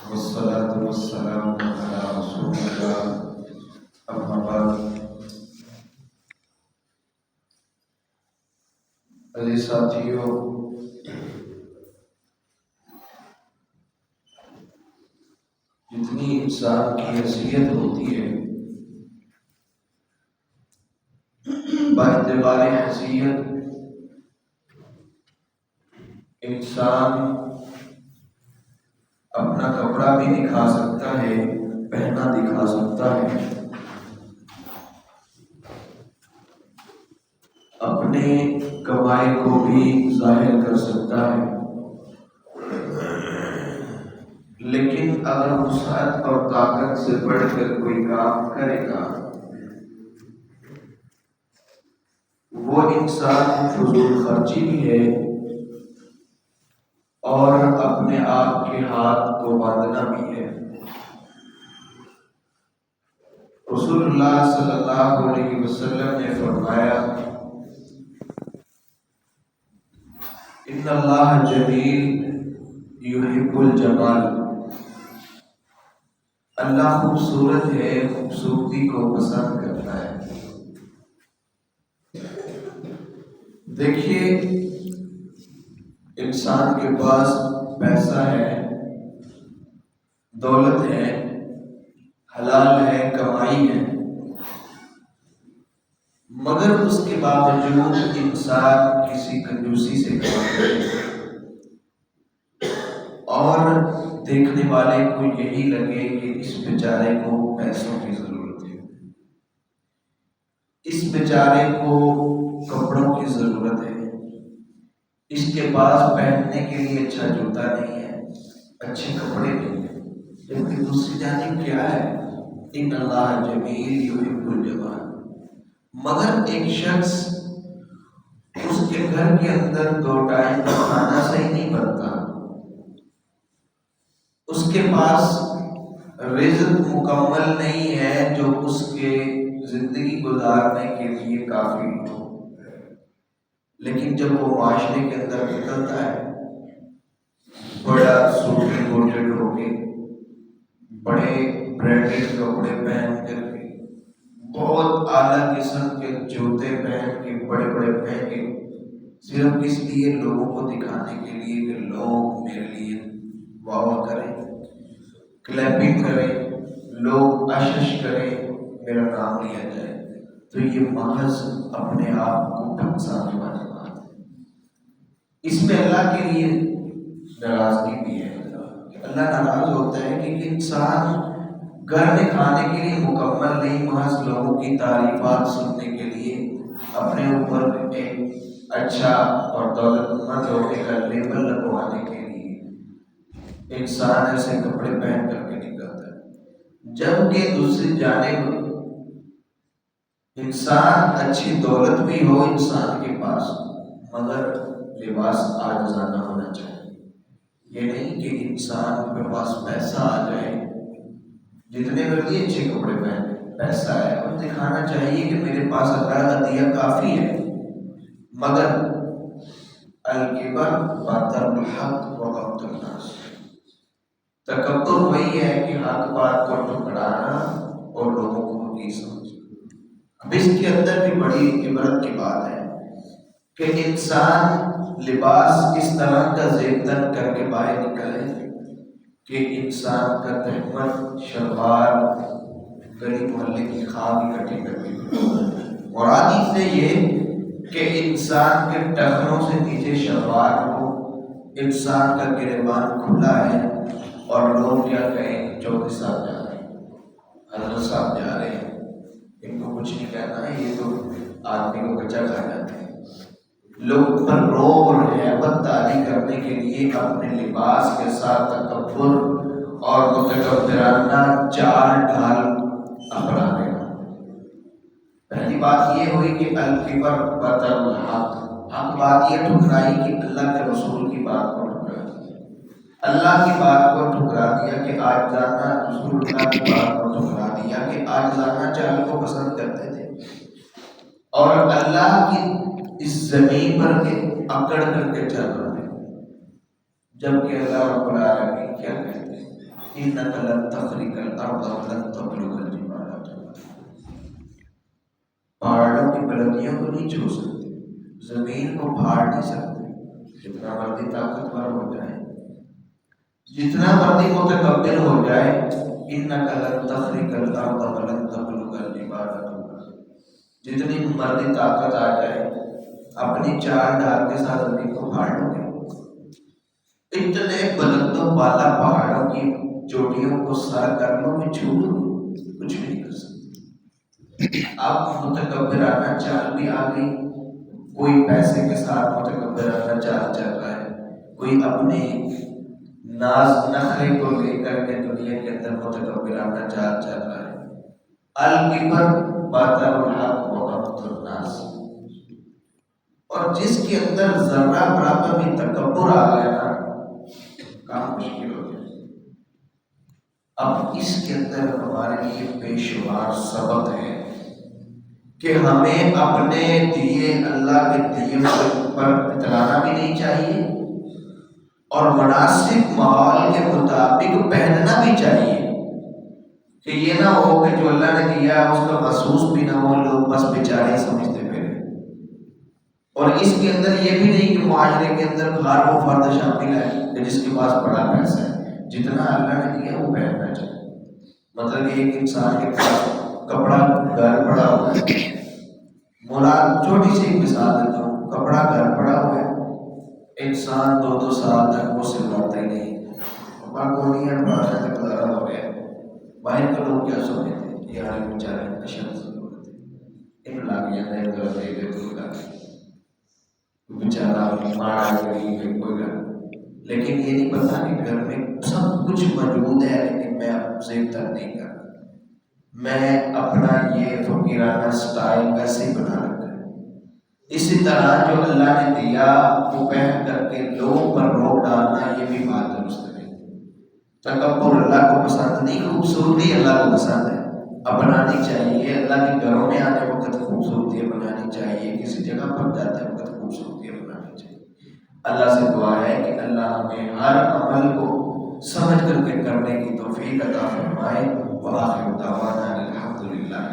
والصلاة والسلام على رسول الله أما بعد عزیز ساتھیو، جتنی انسان کی حیثیت ہوتی ہے باعتبار حیثیت انسان اپنا کپڑا بھی دکھا سکتا ہے، پہنا دکھا سکتا ہے، اپنے کمائی کو بھی ظاہر کر سکتا ہے، لیکن اگر وسعت اور طاقت سے بڑھ کر کوئی کام کرے گا وہ انسان فضول خرچی بھی ہے اور اپنے آپ کے ہاتھ کو باندھنا بھی ہے۔ رسول اللہ صلی اللہ علیہ وسلم نے فرمایا ان اللہ جمیل یحب الجمال، اللہ خوبصورت ہے، خوبصورتی کو پسند کرتا ہے۔ دیکھیے، انسان کے پاس پیسہ ہے، دولت ہے، حلال ہے، کمائی ہے، مگر اس کے باوجود انسان کسی کنجوسی سے کماتا ہے اور دیکھنے والے کو یہی لگے کہ اس بیچارے کو پیسوں کی ضرورت ہے، اس بیچارے کو کپڑوں کی ضرورت ہے، اس کے پاس پہننے کے لیے اچھا جوتا نہیں ہے، اچھے کپڑے نہیں ہیں، جبکہ دوسری جانب کیا ہے؟ ان اللہ جمیل یحب الجمال۔ مگر ایک شخص اس کے گھر کے اندر 2 ٹائم کا کھانا صحیح نہیں بنتا، اس کے پاس رزق مکمل نہیں ہے جو اس کے زندگی گزارنے کے لیے کافی ہو، لیکن جب وہ معاشرے کے اندر نکلتا ہے بڑا سوٹڈ بوٹڈ ہو کے، بڑے برانڈڈ کپڑے پہن کر کے، بہت اعلیٰ قسم کے جوتے پہن کے، بڑے بڑے پہن کے، صرف اس لیے لوگوں کو دکھانے کے لیے کہ لوگ میرے لیے واہ واہ کریں، کلیپنگ کریں، لوگ اشش کریں، میرا نام لیا جائے، تو یہ محض اپنے آپ کو پھنسانے والی بات ہے۔ اس میں اللہ کے لیے ناراضگی بھی ہے، اللہ ناراض ہوتا ہے کہ انسان گھر میں کھانے کے لیے مکمل نہیں، محض لوگوں کی تعریفات سننے کے لیے، اپنے اوپر ایک اچھا اور دولت مند ہونے کا لیبل لگوانے کے لیے انسان ایسے کپڑے پہن کر کے نکلتا ہے، جبکہ دوسری جانب انسان اچھی دولت بھی ہو انسان کے پاس، مگر لباس عاجزانہ ہونا چاہیے۔ یہ نہیں کہ انسان کے پاس پیسہ آ جائے، جتنے مرضی اچھے کپڑے پہنے، پیسہ ہے اور دکھانا چاہیے کہ میرے پاس اللہ کا دیا کافی ہے، مگر الکبر بطر الحق وغمط الناس، تکبر وہی ہے کہ حق بات کو ٹکرانا اور لوگوں کو حقیر سمجھنا۔ اب اس کے اندر بھی بڑی عبرت کی بات ہے کہ انسان لباس اس طرح کا زیب تن کر کے باہر نکلے کہ انسان کا تہمت شلوار گلی محلے کی خواب اکٹھی کر کے، مرادی سے یہ کہ انسان کے ٹخنوں سے نیچے شلوار ہو، انسان کا گریبان کھلا ہے، اور لوگ کیا کہیں؟ چودھری صاحب جا رہے ہیں، حضرت صاحب جا رہے ہیں، ان کو کچھ نہیں کہنا ہے، یہ تو آدمی کو بچہ کھا جاتے ہیں۔ لوگ پر روب اور ہیبت طاری کرنے کے لیے اپنے لباس کے ساتھ تکبر اور متکبرانہ چال ڈھال اپنا رہے ہیں۔ پہلی بات یہ ہوئی کہ الکبر بطر الحق، حق بات یہ ٹھکرائی کہ اللہ کے رسول کی بات کو ٹھکرا دیا، اللہ کی بات کو ٹھکرا دیا کہ آج جانا، رسول اللہ کی بات کو ٹھکرا دیا کہ آج جانا چال کو پسند کرتے تھے، اور اللہ کی اس زمین پر کے اکڑ کر کے چل رہے ہیں۔ جبکہ اللہ رب العالمین کیا کہتے ہیں؟ انک لن تخرق الارض ولن تبلغ الجبال طولا۔ پہاڑوں کی بلندیوں کو نہیں چھو سکتے، زمین کو پھاڑ نہیں سکتے، جتنا مرضی طاقتور ہو جائے، جتنا مرضی متکبر ہو جائے، انک لن تخرق الارض ولن تبلغ الجبال طولا، جتنی مرضی طاقت آ جائے اپنی چال ڈال کے ساتھ زمین کو پھاڑ لو گے۔ اتنے بلند و بالا پہاڑوں کی چوٹیوں کو سر کر لو گے، چھو لو گے، کچھ بھی نہیں کر سکتے۔ اب متکبرانہ چال بھی آ گئی، کوئی پیسے کے ساتھ متکبرانہ چال چل رہا ہے، کوئی اپنے ناز نخرے کو لے کر کے دنیا کے اندر متکبرانہ چال چل رہا ہے۔ الکبر بطر الحق وغمط الناس، اور جس کے اندر ذرہ برابر بھی تکبر آ گیا نا، کام مشکل ہو گیا۔ اب اس کے اندر ہمارے لیے پیشوار سبق ہے کہ ہمیں اپنے دیے اللہ کے دیے پر اترانا بھی نہیں چاہیے، اور مناسب ماحول کے مطابق پہننا بھی چاہیے، کہ یہ نہ ہو کہ جو اللہ نے دیا ہے اس کا محسوس بھی نہ ہو، لوگ بس بیچارے سمجھتے پھرے۔ اور اس کے اندر یہ بھی نہیں کہ معاشرے کے اندر ہر وہ فرد شامل ہے کہ جس کے پاس بڑا پیسہ ہے، جتنا اللہ نے دیا وہ پہننا چاہیے۔ مطلب ایک انسان کے پاس کپڑا گھر پڑا ہوا ہے، مراد چھوٹی سی مثال دیتا ہوں، کپڑا گھر پڑا ہوا ہے، انسان 2 سال تک وہ سلواتا ہی نہیں، پاکونیاں بڑھانے تک گزارا ہو گیا، باہر کے لوگ کیا سمجھتے ہیں؟ یار بیچارے اشد ضرورت ہے، ان لاگ جاتا ہے ادھر دے دے کوئی لاگ بیچارہ مارا غریب ہے کوئی گھر، لیکن یہ نہیں پتا کہ گھر میں سب کچھ موجود ہے لیکن میں زیب تک نہیں کر رہا، میں اپنا یہ فقیرانہ سٹائل ویسے ہی بنا رکھا ہے۔ اسی طرح جو اللہ نے دیا وہ پہن کر کے لوگوں پر روک ڈالنا، یہ بھی بات درست نہیں۔ تکبر اللہ کو پسند نہیں، خوبصورتی اللہ کو پسند ہے، اپنانی چاہیے۔ اللہ کے گھروں میں آنے وقت خوبصورتی بنانی چاہیے، کسی جگہ پر جاتے وقت خوبصورتی بنانی چاہیے۔ اللہ سے دعا ہے کہ اللہ ہمیں ہر عمل کو سمجھ کر کے کرنے کی توفیق عطا فرمائے۔ وآخر دعوانا الحمدللہ۔